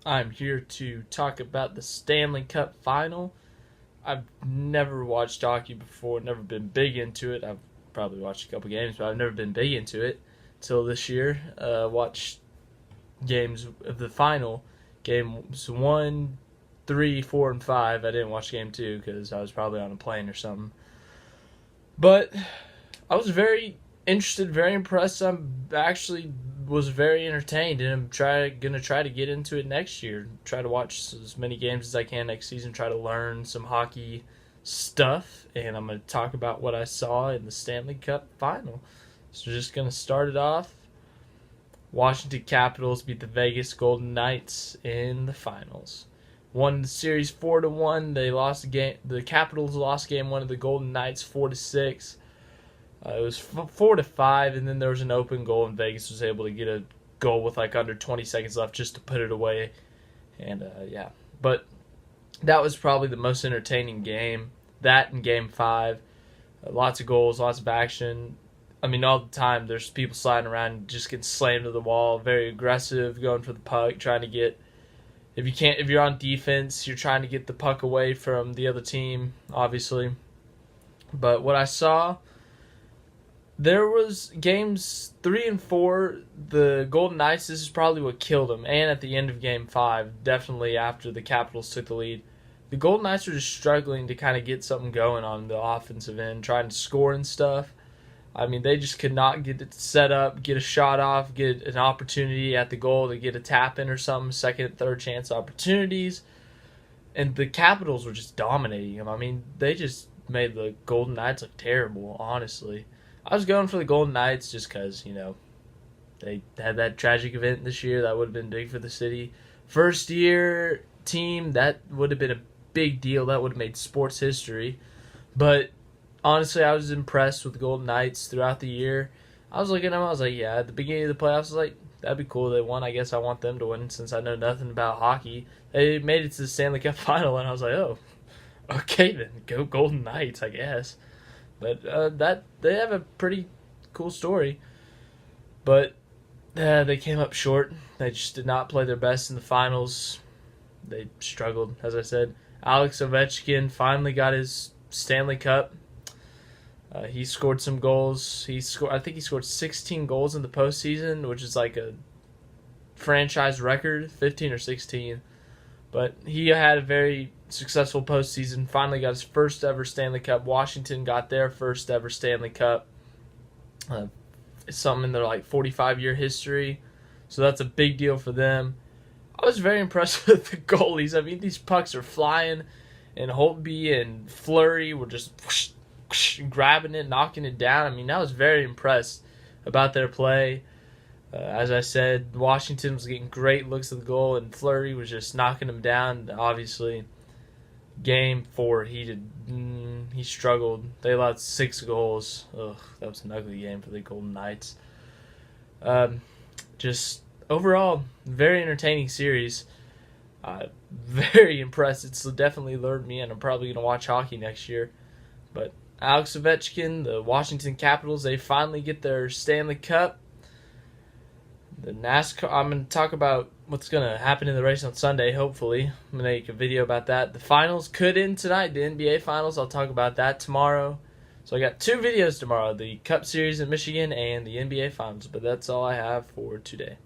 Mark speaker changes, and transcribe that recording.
Speaker 1: I'm here to talk about the Stanley Cup Final. I've never watched hockey before, never been big into it. I've probably watched a couple games, but I've never been big into it till this year. Watched games of the final, games 1, 3, 4, and 5. I didn't watch game 2 because I was probably on a plane or something. But I was very interested, very impressed. I'm actually was very entertained, and I'm gonna try to get into it next year. Try to watch as many games as I can next season. Try to learn some hockey stuff, and I'm gonna talk about what I saw in the Stanley Cup Final. So just gonna start it off. Washington Capitals beat the Vegas Golden Knights in the finals. Won the series 4-1. They lost the game. The Capitals lost game one of the Golden Knights 4-6. It was 4-5, and then there was an open goal, and Vegas was able to get a goal with like under 20 seconds left just to put it away. And yeah, but that was probably the most entertaining game. That and Game 5, lots of goals, lots of action. I mean, all the time there's people sliding around, just getting slammed to the wall, very aggressive, going for the puck, trying to get. If you're on defense, you're trying to get the puck away from the other team, obviously. But what I saw. There was games 3 and 4, the Golden Knights, this is probably what killed them. And at the end of game 5, definitely after the Capitals took the lead, the Golden Knights were just struggling to kind of get something going on the offensive end, trying to score and stuff. I mean, they just could not get it set up, get a shot off, get an opportunity at the goal to get a tap in or something, second and third chance opportunities. And the Capitals were just dominating them. I mean, they just made the Golden Knights look terrible, honestly. I was going for the Golden Knights just because, they had that tragic event this year. That would have been big for the city. First year team, that would have been a big deal. That would have made sports history. But honestly, I was impressed with the Golden Knights throughout the year. I was looking at them, I was like, yeah, at the beginning of the playoffs, I was like, that'd be cool. They won. I guess I want them to win since I know nothing about hockey. They made it to the Stanley Cup Final, and I was like, oh, okay then, go Golden Knights, I guess. But that they have a pretty cool story. But they came up short. They just did not play their best in the finals. They struggled, as I said. Alex Ovechkin finally got his Stanley Cup. He scored some goals. I think he scored 16 goals in the postseason, which is like a franchise record, 15 or 16. But he had a very successful postseason. Finally got his first ever Stanley Cup. Washington got their first ever Stanley Cup. It's something in their 45-year history. So that's a big deal for them. I was very impressed with the goalies. I mean, these pucks are flying, and Holtby and Fleury were just whoosh, whoosh, grabbing it, knocking it down. I mean, I was very impressed about their play. As I said, Washington was getting great looks at the goal, and Fleury was just knocking them down. Obviously, game 4, he struggled. They allowed 6 goals. Ugh, that was an ugly game for the Golden Knights. Just overall, very entertaining series. Very impressed. It's definitely lured me in. I'm probably going to watch hockey next year. But Alex Ovechkin, the Washington Capitals, they finally get their Stanley Cup. The NASCAR, I'm going to talk about what's going to happen in the race on Sunday, hopefully. I'm going to make a video about that. The finals could end tonight, the NBA finals. I'll talk about that tomorrow. So I got 2 videos tomorrow, the Cup Series in Michigan and the NBA finals. But that's all I have for today.